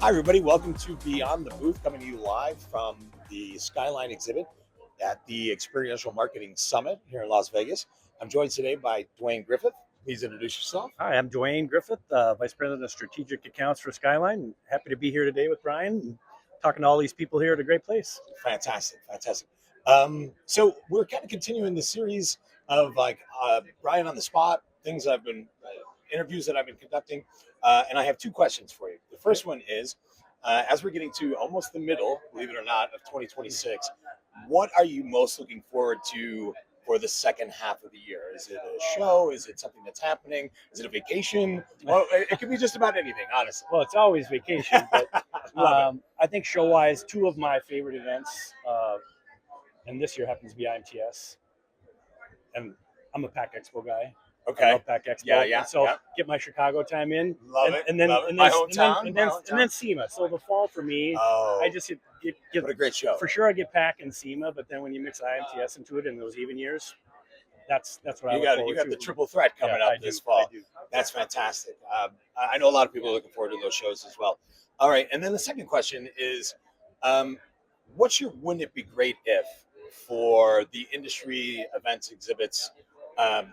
Hi, everybody. Welcome to Beyond the Booth, coming to you live from the Skyline exhibit at the Experiential Marketing Summit here in Las Vegas. I'm joined today by Dwayne Griffith. Please introduce yourself. Hi, I'm Dwayne Griffith, Vice President of Strategic Accounts for Skyline. Happy to be here today with Brian and talking to all these people here at a great place. Fantastic. So we're kind of continuing the series of Brian on the spot, things I've been, interviews that I've been conducting. And I have two questions for you. The first one is, as we're getting to almost the middle, believe it or not, of 2026, what are you most looking forward to for the second half of the year? Is it a show? Is it something that's happening? Is it a vacation? Well, it could be just about anything, honestly. Well, it's always vacation, but I think show-wise, two of my favorite events, and this year happens to be IMTS, and I'm a Pack Expo guy. Okay. I love Pack Expo. Yeah. So get my Chicago time in. Love it. And then My hometown. and then SEMA. So the fall for me, I just get what a great show. For sure I get Pack and SEMA, but then when you mix IMTS into it in those even years, that's what I look forward to. You got the triple threat coming up this fall. That's fantastic. I know a lot of people are looking forward to those shows as well. All right, and then the second question is, what's your wouldn't it be great if for the industry events, exhibits,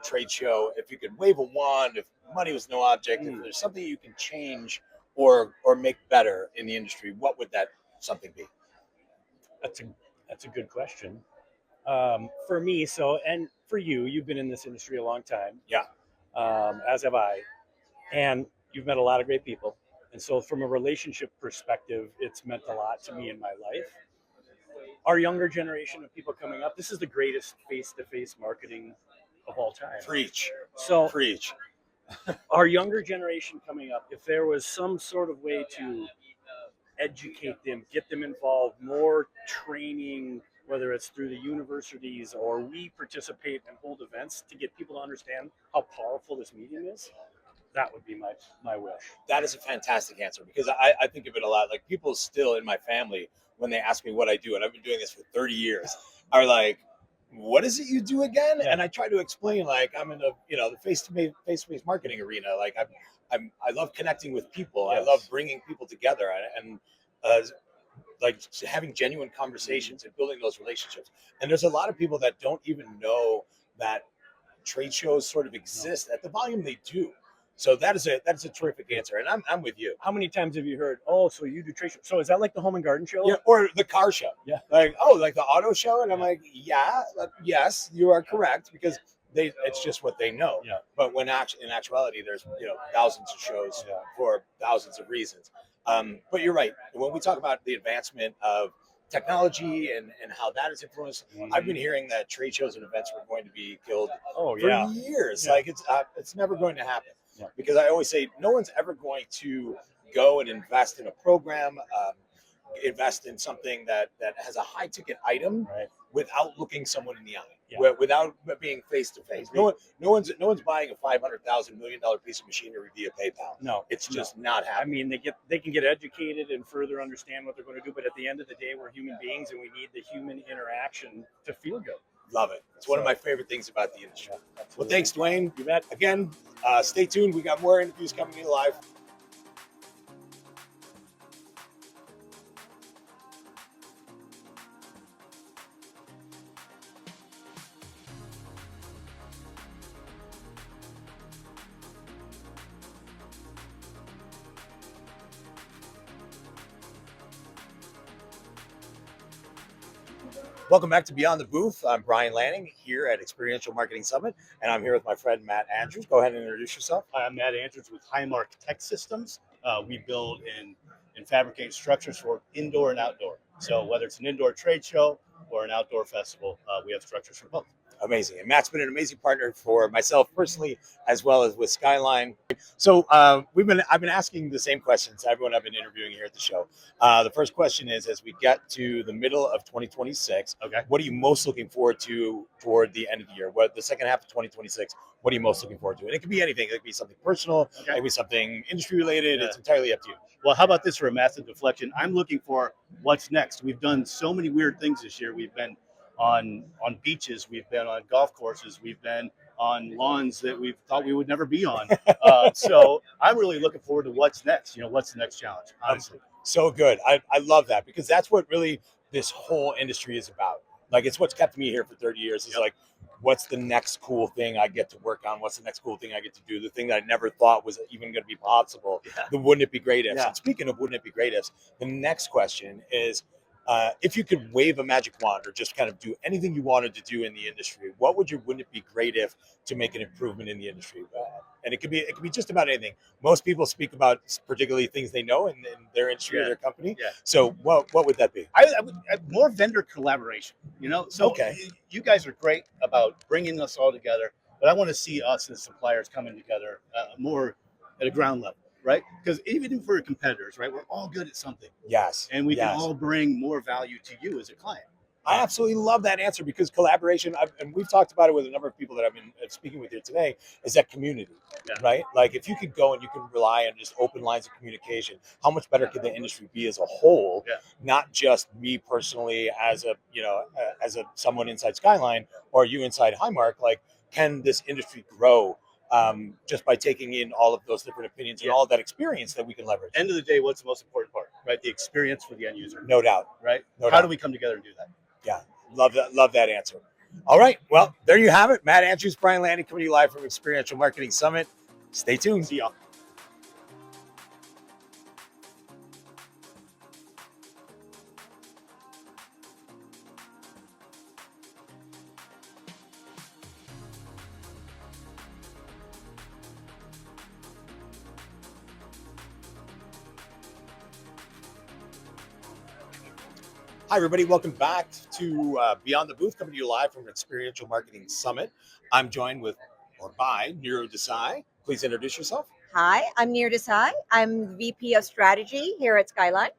trade show, if you could wave a wand, if money was no object, if there's something you can change or make better in the industry, what would that something be? That's a good question. For me, and for you, you've been in this industry a long time. Yeah. As have I. And you've met a lot of great people. And so from a relationship perspective, it's meant a lot to me in my life. Our younger generation of people coming up, this is the greatest face-to-face marketing of all time. Preach. Our younger generation coming up, if there was some sort of way to educate them, get them involved, more training, whether it's through the universities or we participate and hold events to get people to understand how powerful this medium is, that would be my wish. That is a fantastic answer, because I think of it a lot. Like, people still in my family, when they ask me what I do, and I've been doing this for 30 years, are like, what is it you do again? Yeah. And I try to explain, like, I'm in the face-to-face marketing arena. Like, I love connecting with people. Yes. I love bringing people together and like having genuine conversations and building those relationships. And there's a lot of people that don't even know that trade shows sort of exist at the volume they do. So that's a terrific answer, and I'm with you. How many times have you heard, oh, so you do trade show? So is that like the home and garden show? Yeah, or the car show? Yeah. Like the auto show? And I'm like, yeah, yes, you are correct, because it's just what they know. Yeah. But when in actuality, there's thousands of shows for thousands of reasons. But you're right. When we talk about the advancement of technology and how that has influenced, I've been hearing that trade shows and events were going to be killed for years. Yeah. Like, it's never going to happen. Yeah. Because I always say no one's ever going to go and invest in a program, invest in something that has a high ticket item without looking someone in the eye, without being face to face. No one's buying a $500,000 million piece of machinery via PayPal. No, it's just not happening. I mean, they can get educated and further understand what they're going to do, but at the end of the day, we're human beings and we need the human interaction to feel good. Love it. It's one of my favorite things about the industry. Well, thanks, Dwayne. You bet. Again, stay tuned. We got more interviews coming in live. Welcome back to Beyond the Booth. I'm Brian Lanning here at Experiential Marketing Summit, and I'm here with my friend Matt Andrews. Go ahead and introduce yourself. Hi, I'm Matt Andrews with Highmark Tech Systems. We build and fabricate structures for indoor and outdoor. So whether it's an indoor trade show or an outdoor festival, we have structures for both. Amazing. And Matt's been an amazing partner for myself personally, as well as with Skyline. So I've been asking the same questions to everyone I've been interviewing here at the show. The first question is, as we get to the middle of 2026, what are you most looking forward to toward the end of the year? What the second half of 2026, what are you most looking forward to? And it could be anything. It could be something personal, it could be something industry related. It's entirely up to you. Well, how about this for a massive deflection? I'm looking for what's next. We've done so many weird things this year. We've been on beaches, we've been on golf courses, we've been on lawns that we thought we would never be on. So I'm really looking forward to what's next. What's the next challenge, honestly. So good. I love that, because that's what really this whole industry is about. Like, it's what's kept me here for 30 years. Is like, what's the next cool thing I get to work on? What's the next cool thing I get to do? The thing that I never thought was even going to be possible. The wouldn't it be great ifs? Yeah. And speaking of wouldn't it be great ifs, the next question is, if you could wave a magic wand or just kind of do anything you wanted to do in the industry, what would your wouldn't it be great if to make an improvement in the industry? And it could be just about anything. Most people speak about particularly things they know in their industry or their company. Yeah. So what would that be? I would more vendor collaboration. So Okay. you guys are great about bringing us all together, but I want to see us as suppliers coming together more at a ground level, right? Because even for competitors, right, we're all good at something, Yes. and we can Yes. all bring more value to you as a client. I absolutely love that answer, because collaboration, and we've talked about it with a number of people that I've been speaking with here today, is that community, right? Like, if you could go and you can rely on just open lines of communication, how much better could the industry be as a whole? Yeah. Not just me personally as a someone inside Skyline, or you inside Highmark. Like, can this industry grow just by taking in all of those different opinions and all of that experience that we can leverage? End of the day, what's the most important part, right? The experience for the end user, No doubt. right? No How doubt. do we come together and do that? Yeah, love that answer. All right, well, there you have it. Matt Andrews, Brian Lanning, coming to you live from Experiential Marketing Summit. Stay tuned. See y'all. Hi, everybody. Welcome back to Beyond the Booth, coming to you live from Experiential Marketing Summit. I'm joined with, or by, Niro Desai. Please introduce yourself. Hi, I'm Nir Desai. I'm VP of Strategy here at Skyline.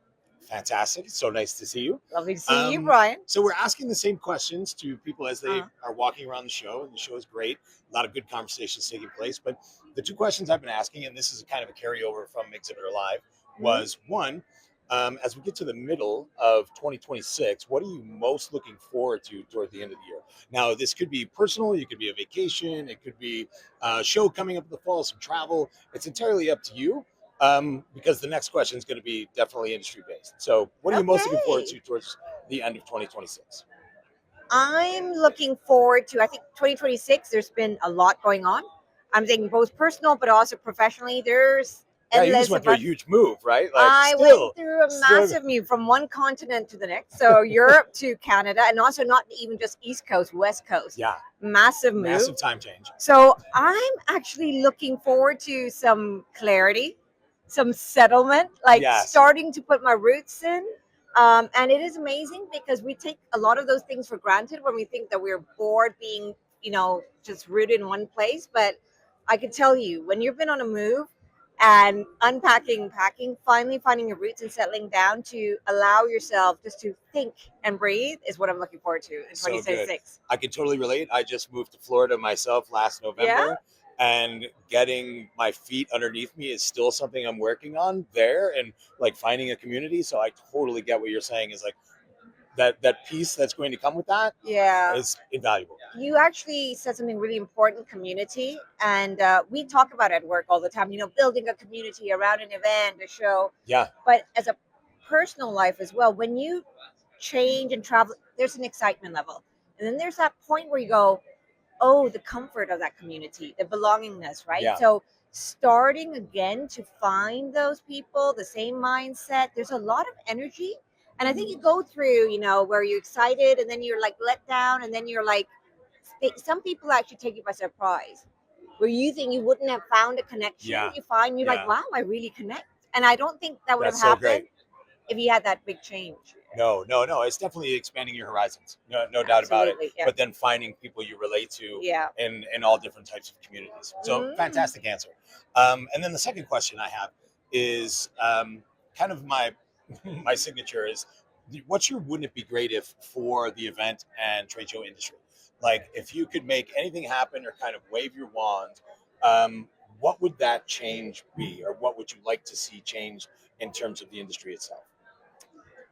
Fantastic. It's so nice to see you. Lovely to see you, Brian. So we're asking the same questions to people as they are walking around the show, and the show is great. A lot of good conversations taking place. But the two questions I've been asking, and this is kind of a carryover from Exhibitor Live, was one, as we get to the middle of 2026, what are you most looking forward to toward the end of the year? Now, this could be personal, it could be a vacation, it could be a show coming up in the fall, some travel. It's entirely up to you, because the next question is going to be definitely industry based. So what are you most looking forward to towards the end of 2026? I'm looking forward to, I think 2026, there's been a lot going on. I'm thinking both personal, but also professionally. There's Yeah, you endless. just went through a huge move, right? Like, I went through a massive move from one continent to the next. So Europe to Canada, and also not even just East Coast, West Coast. Yeah. Massive move. Massive time change. So I'm actually looking forward to some clarity, some settlement, like starting to put my roots in. And it is amazing because we take a lot of those things for granted when we think that we're bored being, just rooted in one place. But I can tell you, when you've been on a move and unpacking, packing, finally finding your roots and settling down to allow yourself just to think and breathe is what I'm looking forward to in 2026. I can totally relate. I just moved to Florida myself last November. And getting my feet underneath me is still something I'm working on there, and like finding a community. So I totally get what you're saying, is like that piece that's going to come with that is invaluable. You actually said something really important, community. And we talk about it at work all the time, building a community around an event, a show. Yeah. But as a personal life as well, when you change and travel, there's an excitement level. And then there's that point where you go, oh, the comfort of that community, the belongingness, right? Yeah. So starting again to find those people, the same mindset, there's a lot of energy. And I think you go through, where you're excited and then you're like let down, and then you're like, some people actually take you by surprise, where you think you wouldn't have found a connection. You find you're like, wow, I really connect. And I don't think that would have happened if you had that big change. No. It's definitely expanding your horizons. No doubt about it. Yeah. But then finding people you relate to in all different types of communities. So fantastic answer. And then the second question I have is kind of my signature is, what's your wouldn't it be great if for the event and trade show industry? Like, if you could make anything happen or kind of wave your wand, what would that change be? Or what would you like to see change in terms of the industry itself?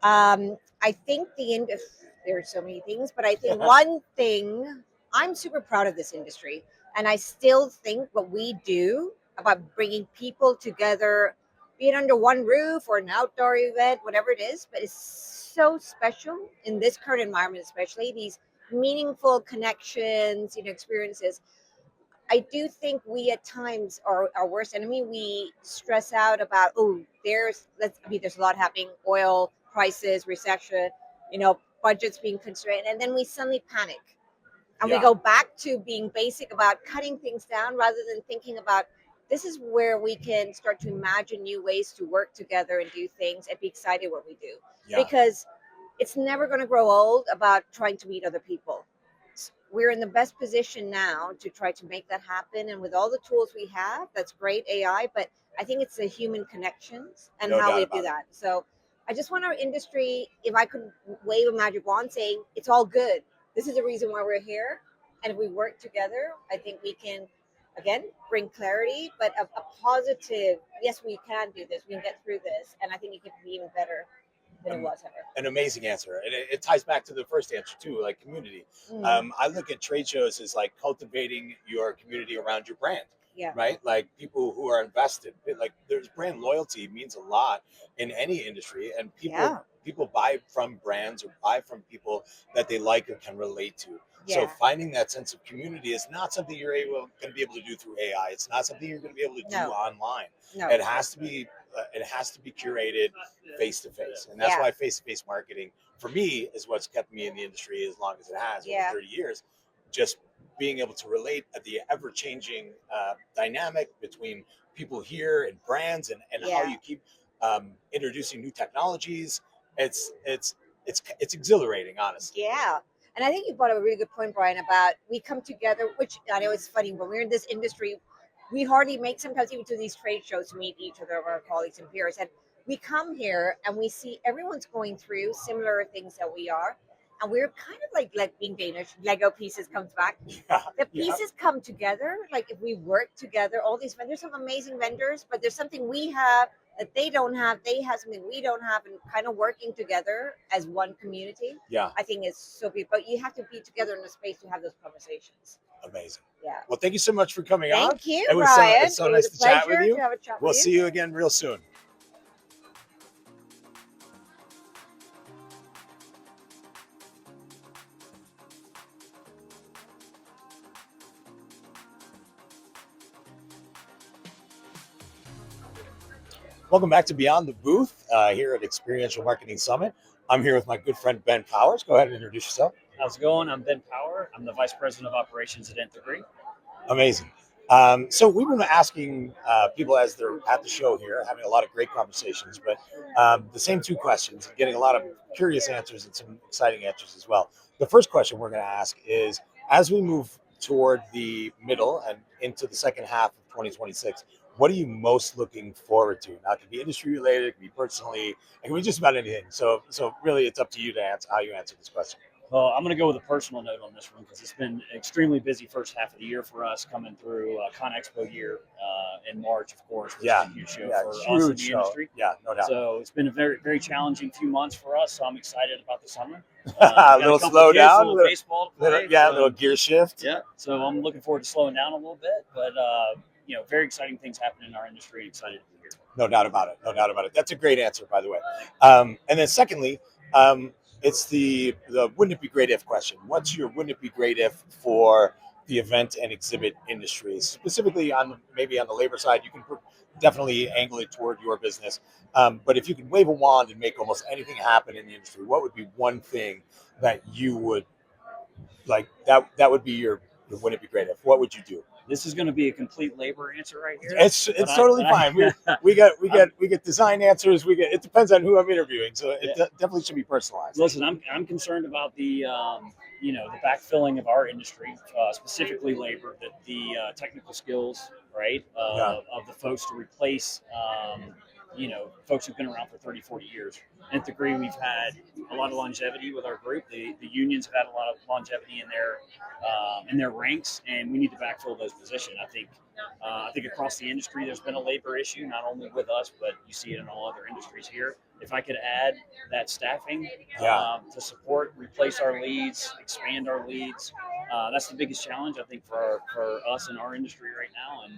I think there are so many things, but I think one thing, I'm super proud of this industry. And I still think what we do about bringing people together, be it under one roof or an outdoor event, whatever it is, but it's so special in this current environment, especially these meaningful connections, experiences. I do think we at times are our worst enemy. We stress out about, there's a lot happening, oil prices, recession, budgets being constrained, and then we suddenly panic. And we Yeah. go back to being basic about cutting things down rather than thinking about this is where we can start to imagine new ways to work together and do things and be excited what we do. Yeah. Because it's never going to grow old about trying to meet other people. We're in the best position now to try to make that happen. And with all the tools we have, that's great, AI, but I think it's the human connections and No how doubt we about do it. that. So I just want our industry, if I could wave a magic wand saying it's all good, this is the reason why we're here. And if we work together, I think we can, again, bring clarity, but a positive, yes, we can do this, we can get through this. And I think it can be even better than it was ever. An amazing answer, and it ties back to the first answer too, like community. I look at trade shows as like cultivating your community around your brand. Yeah. Right, like people who are invested. Like there's brand loyalty means a lot in any industry, and people buy from brands or buy from people that they like or can relate to. So finding that sense of community is not something you're going to be able to do through AI. It's not something you're going to be able to do online. No. It has to be curated face to face, and that's why face to face marketing for me is what's kept me in the industry as long as it has over 30 years. Just being able to relate at the ever changing dynamic between people here and brands, and how you keep introducing new technologies. It's exhilarating, honestly. Yeah. And I think you brought up a really good point, Brian, about we come together, which I know it's funny, when we're in this industry, we hardly make, sometimes even to these trade shows, to meet each other of our colleagues and peers. And we come here and we see everyone's going through similar things that we are. And we're kind of like being Danish, Lego pieces comes back. The pieces come together. Like if we work together, all these vendors, some amazing vendors, but there's something we have that they don't have, they have something we don't have, and kind of working together as one community. I think it's so beautiful. But you have to be together in a space to have those conversations. Amazing. Yeah. Well, thank you so much for coming on. Thank you, It was Brian. so nice to chat with you. We'll see you again real soon. Welcome back to Beyond the Booth here at Experiential Marketing Summit. I'm here with my good friend Ben Powers. Go ahead and introduce yourself. How's it going? I'm Ben Power. I'm the Vice President of Operations at Nth Degree. Amazing. So we've been asking people as they're at the show here, having a lot of great conversations, but the same two questions, and getting a lot of curious answers and some exciting answers as well. The first question we're going to ask is, as we move toward the middle and into the second half of 2026, what are you most looking forward to? Now, it can be industry related, it can be personally, it can be just about anything. So really, it's up to you to answer how you answer this question. Well, I'm going to go with a personal note on this one because it's been an extremely busy first half of the year for us, coming through Con Expo year in March, of course, which is a huge show for us in the industry. Yeah, no doubt. So it's been a very, very challenging few months for us. So I'm excited about the summer. A little slow down, a little baseball to play, a little gear shift. Yeah, so I'm looking forward to slowing down a little bit, but very exciting things happening in our industry. Excited to be here. No doubt about it. No doubt about it. That's a great answer, by the way. And then secondly, it's the wouldn't it be great if question. What's your wouldn't it be great if for the event and exhibit industry, specifically maybe on the labor side? You can definitely angle it toward your business, but if you could wave a wand and make almost anything happen in the industry, what would be one thing that you would like? That would be your wouldn't it be great if. What would you do? This is going to be a complete labor answer right here. It's totally fine. We get design answers. It depends on who I'm interviewing, so it definitely should be personalized. Listen, I'm concerned about the the backfilling of our industry, specifically labor, that the technical skills, right, of the folks to replace folks who've been around for 30, 40 years. Nth Degree, we've had a lot of longevity with our group. The unions have had a lot of longevity in their ranks, and we need to backfill those positions. I think across the industry, there's been a labor issue, not only with us, but you see it in all other industries here. If I could add that staffing to support, replace our leads, expand our leads, that's the biggest challenge I think for us in our industry right now, and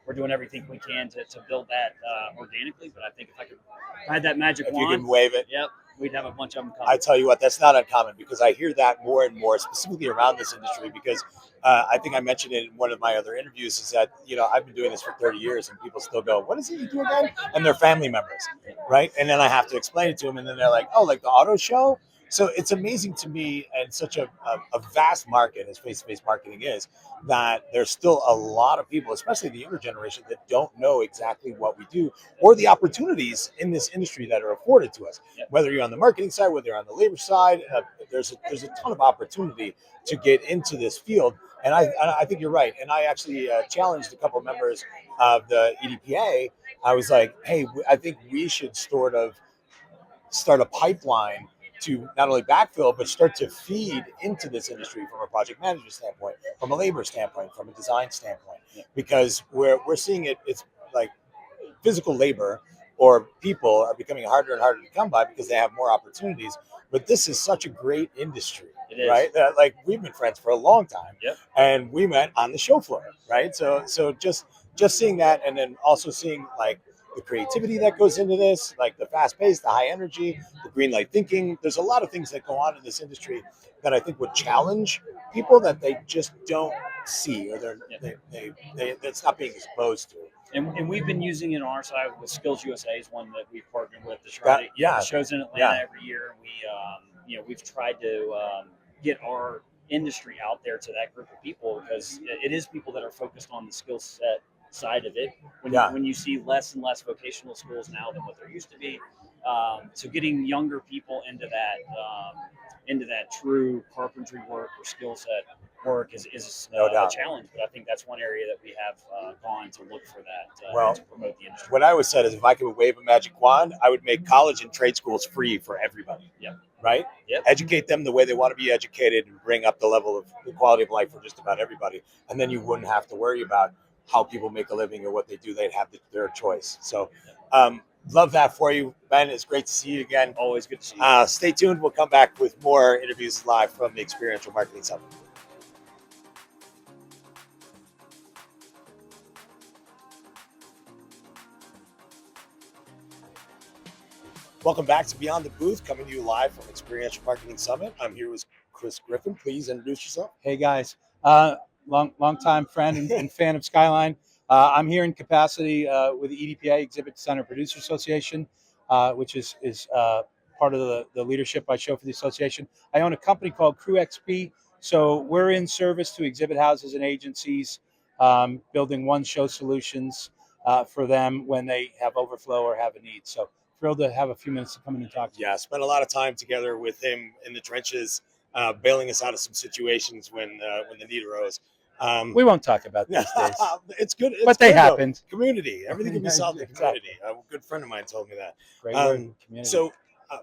we're doing everything we can to build that organically. But I think if I had that magic If wand, you can wave it. yep, we'd have a bunch of them coming. I tell you what, that's not uncommon because I hear that more and more, specifically around this industry. Because I think I mentioned it in one of my other interviews is that I've been doing this for 30 years, and people still go, "What is it you do again?" And they're family members, right? And then I have to explain it to them, and then they're like, "Oh, like the auto show." So it's amazing to me, and such a vast market as face-to-face marketing is, that there's still a lot of people, especially the younger generation, that don't know exactly what we do or the opportunities in this industry that are afforded to us. Yep. Whether you're on the marketing side, whether you're on the labor side, there's a ton of opportunity to get into this field. And I think you're right. And I actually challenged a couple of members of the EDPA. I was like, hey, I think we should sort of start a pipeline to not only backfill, but start to feed into this industry from a project management standpoint, from a labor standpoint, from a design standpoint, because we're seeing it's like physical labor or people are becoming harder and harder to come by because they have more opportunities. But this is such a great industry, right? Like we've been friends for a long time, and we met on the show floor, right? So just seeing that, and then also seeing like the creativity that goes into this, like the fast pace, the high energy, the green light thinking. There's a lot of things that go on in this industry that I think would challenge people that they just don't see, or that's not being exposed to. And we've been using it on our side with Skills USA is one that we've partnered with to try to the shows in Atlanta every year. We we've tried to get our industry out there to that group of people, because it is people that are focused on the skill set side of it. When you see less and less vocational schools now than what there used to be, so getting younger people into that true carpentry work or skill set work is a challenge, but I think that's one area that we have gone to look for that to promote the industry. What I always said is, if I could wave a magic wand, I would make college and trade schools free for everybody. Right? Educate them the way they want to be educated, and bring up the level of the quality of life for just about everybody. And then you wouldn't have to worry about how people make a living or what they do. They'd have their choice. So love that for you, Ben. It's great to see you again. Always good to see you. Stay tuned. We'll come back with more interviews live from the Experiential Marketing Summit. Welcome back to Beyond the Booth, coming to you live from Experiential Marketing Summit. I'm here with Chris Griffin. Please introduce yourself. Hey guys, long time friend and fan of Skyline. I'm here in capacity with the EDPA, Exhibit Center Producer Association, which is part of the leadership I show for the association. I own a company called Crew XP, so we're in service to exhibit houses and agencies, building one-show solutions for them when they have overflow or have a need. So thrilled to have a few minutes to come in and talk to you. Yeah, spent a lot of time together with him in the trenches, bailing us out of some situations when the need arose. We won't talk about these days. It's good. But they happened. Community. Everything can be solved in community. A good friend of mine told me that. Great word, community. So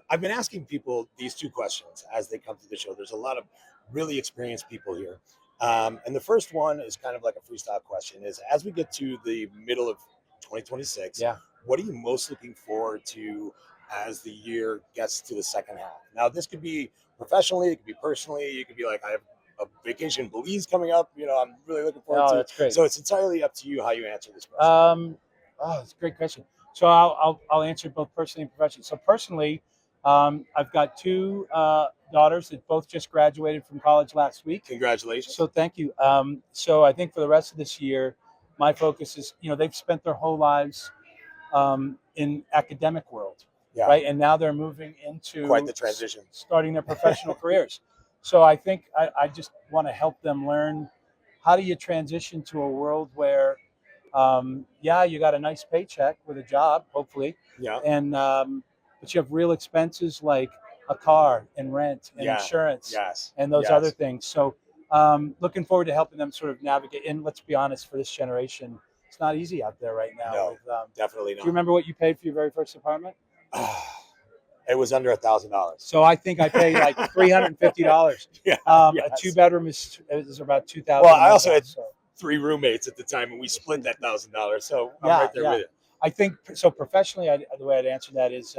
I've been asking people these two questions as they come to the show. There's a lot of really experienced people here. And the first one is kind of like a freestyle question, is as we get to the middle of 2026, what are you most looking forward to as the year gets to the second half? Now, this could be professionally, it could be personally, you could be like, I have a vacation in Belize coming up, I'm really looking forward to. That's great. So it's entirely up to you how you answer this question. It's a great question. So I'll answer both personally and professionally. So personally, I've got two daughters that both just graduated from college last week. Congratulations. So thank you. So I think for the rest of this year, my focus is, they've spent their whole lives in academic world, right? And now they're moving into quite the transition, starting their professional careers. So I think I just want to help them learn, how do you transition to a world where, you got a nice paycheck with a job, hopefully, and but you have real expenses like a car and rent and insurance and those other things. So looking forward to helping them sort of navigate. And let's be honest, for this generation, it's not easy out there right now. No, definitely not. Do you remember what you paid for your very first apartment? It was under $1,000. So I think I paid like $350. A 2-bedroom is about $2,000. Well, I also had 3 roommates at the time, and we split that $1,000. So I'm right there with it. I think so. Professionally, the way I'd answer that is,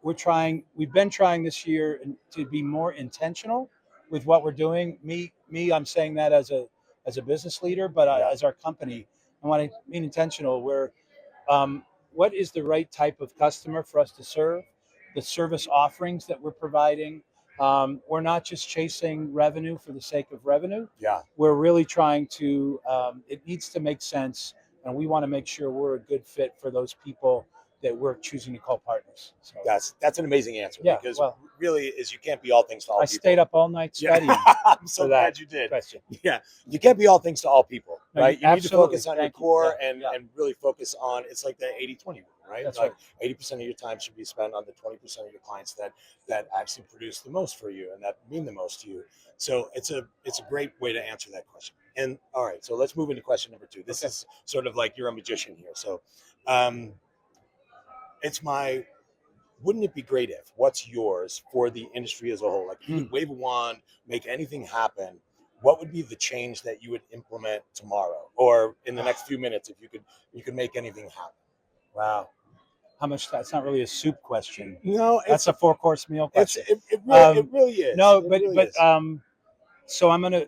we've been trying this year to be more intentional with what we're doing. I'm saying that as a business leader, but as our company, I want to be intentional. We're what is the right type of customer for us to serve, the service offerings that we're providing. We're not just chasing revenue for the sake of revenue. Yeah. We're really trying to, it needs to make sense, and we want to make sure we're a good fit for those people that we're choosing to call partners. So That's an amazing answer. Yeah, Because well, really is you can't be all things to all I people. stayed up all night studying I'm so for glad that you did. question. Yeah, you can't be all things to all people, No, right? You need to absolutely. focus on your Thank you. core Yeah, and yeah. and really focus on. It's like the 80-20 rule, right? That's like right. 80% of your time should be spent on the 20% of your clients that actually produce the most for you and that mean the most to you. So it's a great way to answer that question. And all right, so let's move into question number 2. This is sort of like you're a magician here. So it's my wouldn't it be great if what's yours for the industry as a whole? Like if you could wave a wand, make anything happen, what would be the change that you would implement tomorrow or in the next few minutes if you could make anything happen? Wow. How much? That's not really a soup question. No, That's a 4-course meal question. it really is. No, It but really but is. so I'm gonna,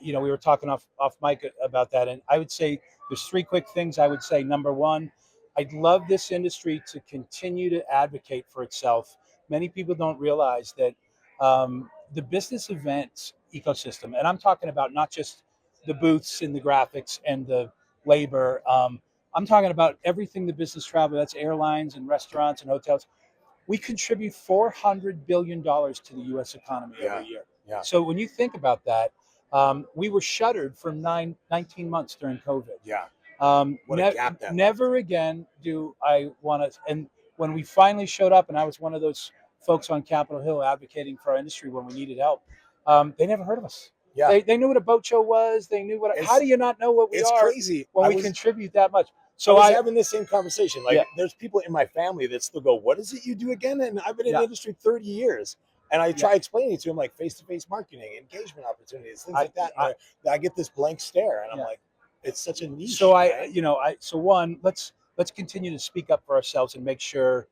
we were talking off mic about that, and I would say there's 3 quick things I would say. Number one, I'd love this industry to continue to advocate for itself. Many people don't realize that the business events ecosystem, and I'm talking about not just the booths and the graphics and the labor. I'm talking about everything the business travel. That's airlines and restaurants and hotels. We contribute $400 billion to the U.S. economy every year. Yeah. So when you think about that, we were shuttered for 19 months during COVID. Yeah. What a gap that never again do I want to. And when we finally showed up, and I was one of those folks on Capitol Hill advocating for our industry when we needed help, they never heard of us. Yeah. They knew what a boat show was. They knew what. How do you not know what we it's are crazy. when we contribute that much? So I was having this same conversation. Like, Yeah. there's people in my family that still go, "What is it you do again?" And I've been in Yeah. the industry 30 years, and I try explaining to them like face-to-face marketing, engagement opportunities, things like that. And I get this blank stare, and I'm like, "It's such a niche." So right? so one, let's continue to speak up for ourselves and make sure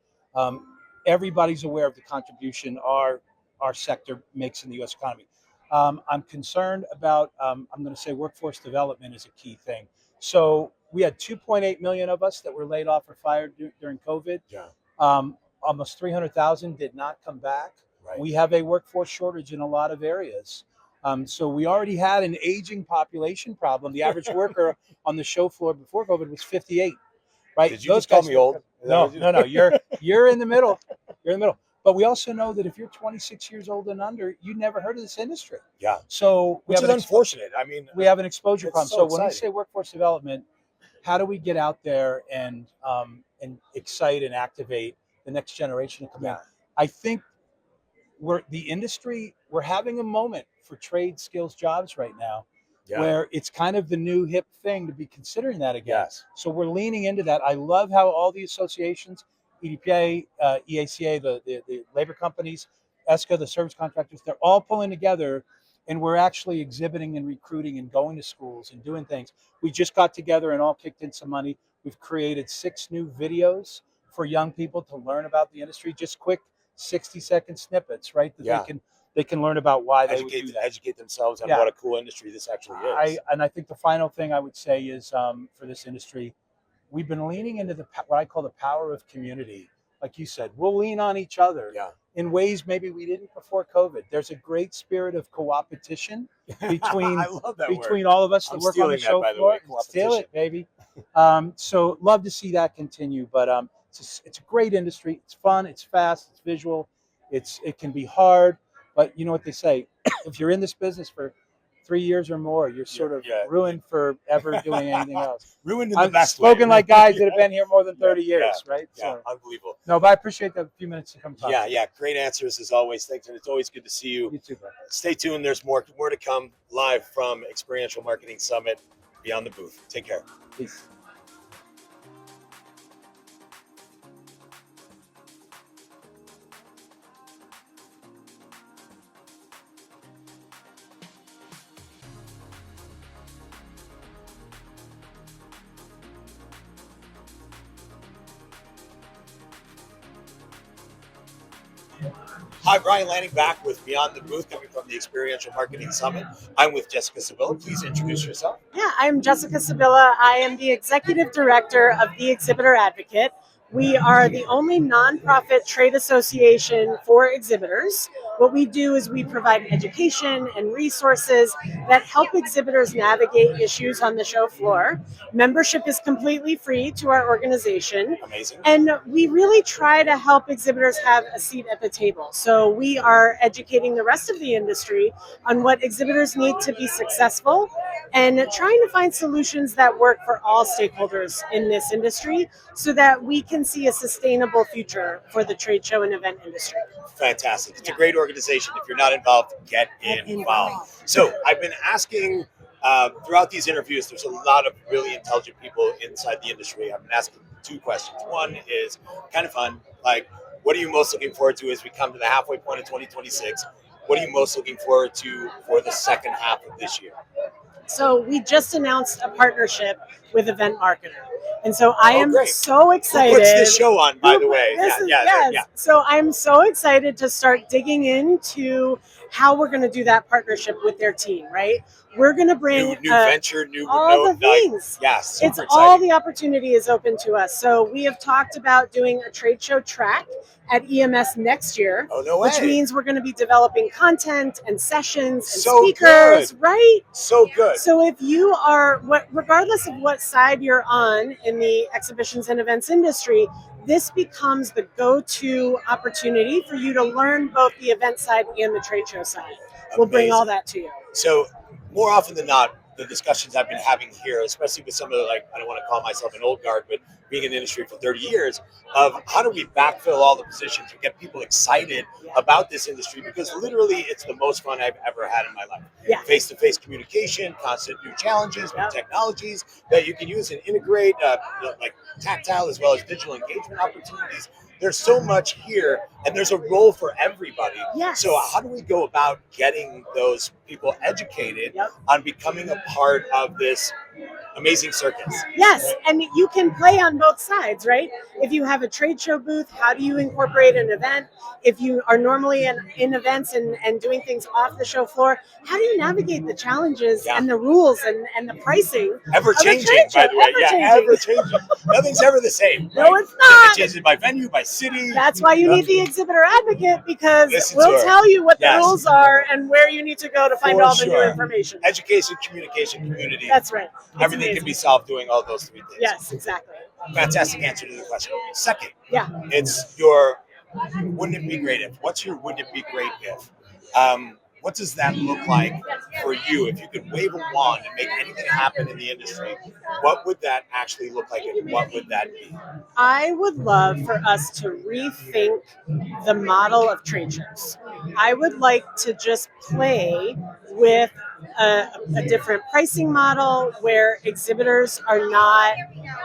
everybody's aware of the contribution our sector makes in the U.S. economy. I'm concerned about. I'm going to say workforce development is a key thing. So we had 2.8 million of us that were laid off or fired during COVID. Yeah. Almost 300,000 did not come back. Right. We have a workforce shortage in a lot of areas. So we already had an aging population problem. The average worker on the show floor before COVID was 58. Right? Did you just call me old? No. You're in the middle. You're in the middle. But we also know that if you're 26 years old and under, you never heard of this industry. Yeah. So which is unfortunate. I mean, we have an exposure problem. So when we exciting. say workforce development, how do we get out there and excite and activate the next generation to come in? I think we're having a moment for trade skills jobs right now, where it's kind of the new hip thing to be considering that again. Yes. So we're leaning into that. I love how all the associations, EDPA, EACA, the labor companies, ESCA, the service contractors, they're all pulling together, and we're actually exhibiting and recruiting and going to schools and doing things. We just got together and all kicked in some money. We've created 6 new videos for young people to learn about the industry, just quick 60-second snippets, right? That they can learn about why they would do that. Educate themselves on what a cool industry this actually is. I think the final thing I would say is for this industry, we've been leaning into what I call the power of community. Like you said, we'll lean on each other in ways maybe we didn't before COVID. There's a great spirit of co-opetition between I love that between word. all of us that I'm work on the show by the floor. way, Steal it, baby. So love to see that continue. But it's a great industry. It's fun. It's fast. It's visual. It can be hard, but you know what they say: if you're in this business for 3 years or more, you're sort of ruined for ever doing anything else. Ruined in the best way. Spoken like guys that have been here more than 30 years, right? Yeah, so, unbelievable. No, but I appreciate the few minutes to come talk. Yeah, great answers as always. Thanks, and it's always good to see you. You too, bro. Stay tuned. There's more to come live from Experiential Marketing Summit beyond the booth. Take care. Peace. Hi, Brian Lanning back with Beyond the Booth, coming from the Experiential Marketing Summit. I'm with Jessica Sabilla. Please introduce yourself. Yeah, I'm Jessica Sabilla. I am the Executive Director of the Exhibitor Advocate. We are the only nonprofit trade association for exhibitors. What we do is we provide education and resources that help exhibitors navigate issues on the show floor. Membership is completely free to our organization. Amazing. And we really try to help exhibitors have a seat at the table. So we are educating the rest of the industry on what exhibitors need to be successful and trying to find solutions that work for all stakeholders in this industry so that we can see a sustainable future for the trade show and event industry. Fantastic. It's a great organization. If you're not involved, get involved. So I've been asking throughout these interviews, there's a lot of really intelligent people inside the industry. I've been asking two questions. One is kind of fun, like, what are you most looking forward to as we come to the halfway point of 2026? What are you most looking forward to for the second half of this year? So we just announced a partnership with Event Marketer. And so I am great. so excited. Who puts this show on, by the way? Yes. So I'm so excited to start digging into how we're going to do that partnership with their team, right? We're going to bring new venture, new all the things. Yes, it's exciting. All the opportunity is open to us. So we have talked about doing a trade show track at EMS next year. Oh, no way. Which means we're going to be developing content and sessions and so speakers, good. right? So good. So if you are, regardless of what side you're on in the exhibitions and events industry, this becomes the go-to opportunity for you to learn both the event side and the trade show side. We'll bring all that to you. So more often than not, the discussions I've been having here, especially with some of the, like, I don't want to call myself an old guard, but being in the industry for 30 years, of how do we backfill all the positions and get people excited about this industry, because literally it's the most fun I've ever had in my life. Yeah. Face-to-face communication, constant new challenges, new technologies that you can use and integrate, like tactile as well as digital engagement opportunities. There's so much here, and there's a role for everybody. Yes. So how do we go about getting those people educated on becoming a part of this amazing circus? Yes, and you can play on both sides, right? If you have a trade show booth, how do you incorporate an event? If you are normally in events and doing things off the show floor, how do you navigate the challenges and the rules and the pricing? Ever changing, by the way. Ever changing. Nothing's ever the same. Right? No, it's not. It changes by venue, by city. That's why you need the exhibitor advocate, because we'll tell you what the rules are and where you need to go to find all the new information. Education, communication, community. That's right. Everything can be solved doing all those three things. Yes, exactly. Fantastic answer to the question. Second, yeah, it's your wouldn't it be great if? What's your wouldn't it be great if? What does that look like for you? If you could wave a wand and make anything happen in the industry, what would that actually look like, and what would that be? I would love for us to rethink the model of trade shows. I would like to just play with a different pricing model where exhibitors are not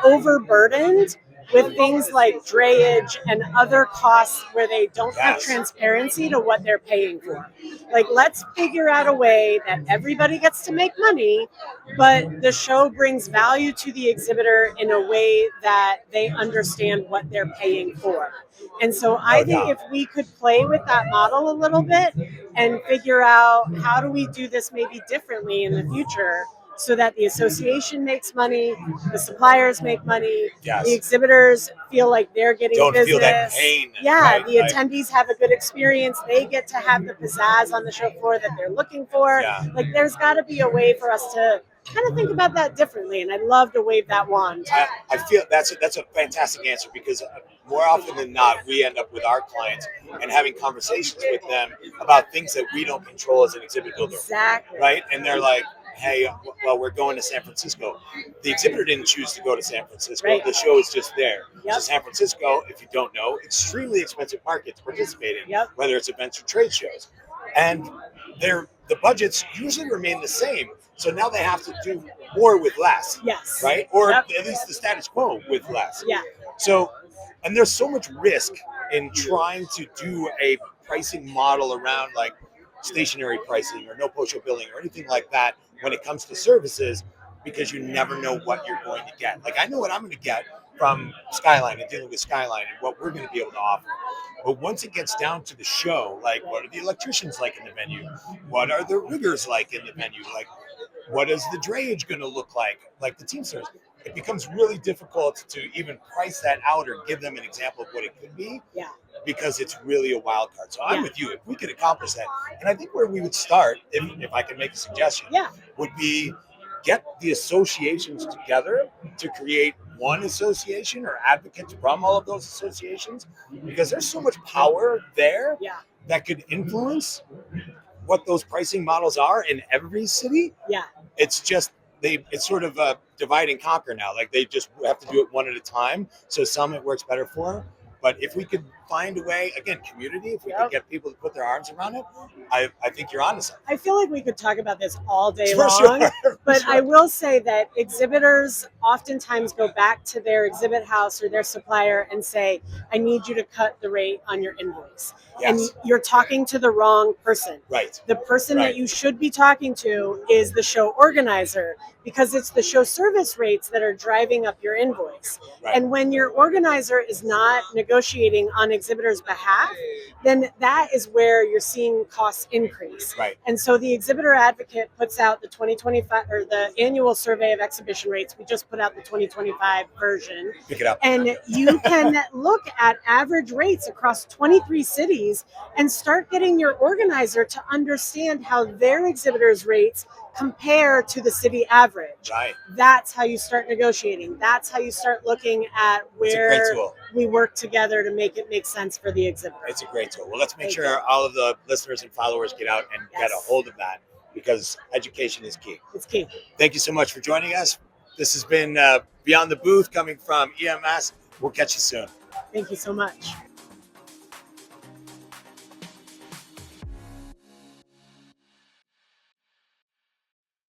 overburdened with things like drayage and other costs where they don't have transparency to what they're paying for. Like, let's figure out a way that everybody gets to make money, but the show brings value to the exhibitor in a way that they understand what they're paying for. And so I think if we could play with that model a little bit and figure out how do we do this maybe differently in the future, so that the association makes money, the suppliers make money, the exhibitors feel like they're getting business. Feel that pain. The attendees have a good experience. They get to have the pizzazz on the show floor that they're looking for. Like, there's got to be a way for us to kind of think about that differently, and I'd love to wave that wand. I feel that's a fantastic answer, because more often than not, we end up with our clients and having conversations with them about things that we don't control as an exhibit builder. Exactly. Right? And they're like, hey, well, we're going to San Francisco. The exhibitor didn't choose to go to San Francisco. Right. The show is just there. So San Francisco, if you don't know, extremely expensive market to participate in, whether it's events or trade shows. And the budgets usually remain the same. So now they have to do more with less. Yes. Right? Or at least the status quo with less. Yeah. So, and there's so much risk in trying to do a pricing model around, like, stationary pricing or no post-show billing or anything like that when it comes to services, because you never know what you're going to get. Like, I know what I'm going to get from Skyline and dealing with Skyline and what we're going to be able to offer. But once it gets down to the show, like what are the electricians like in the venue? What are the riggers like in the venue? Like what is the drayage going to look like the Teamsters? It becomes really difficult to even price that out or give them an example of what it could be. Yeah. Because it's really a wild card. So I'm with you. If we could accomplish that, and I think where we would start, if I can make a suggestion, would be get the associations together to create one association or advocates from all of those associations, because there's so much power there that could influence what those pricing models are in every city. Yeah. It's just it's sort of a divide and conquer now. Like they just have to do it one at a time. So some it works better for. But if we could find a way, again, community, if we could get people to put their arms around it, I think you're onto something. I feel like we could talk about this all day For long, sure. but I will say that exhibitors oftentimes go back to their exhibit house or their supplier and say, I need you to cut the rate on your invoice. Yes. And you're talking to the wrong person. Right. The person that you should be talking to is the show organizer, because it's the show service rates that are driving up your invoice. Right. And when your organizer is not negotiating on exhibitors' behalf, then that is where you're seeing costs increase. Right. And so the exhibitor advocate puts out the 2025 or the annual survey of exhibition rates. We just put out the 2025 version. Pick it up. And you can look at average rates across 23 cities and start getting your organizer to understand how their exhibitors' rates compare to the city average. Right. That's how you start negotiating. That's how you start looking at where we work together to make it make sense for the exhibitor. It's a great tool. Well, let's make sure all of the listeners and followers get out and get a hold of that, because education is key. It's key. Thank you so much for joining us. This has been Beyond the Booth coming from EMS. We'll catch you soon. Thank you so much.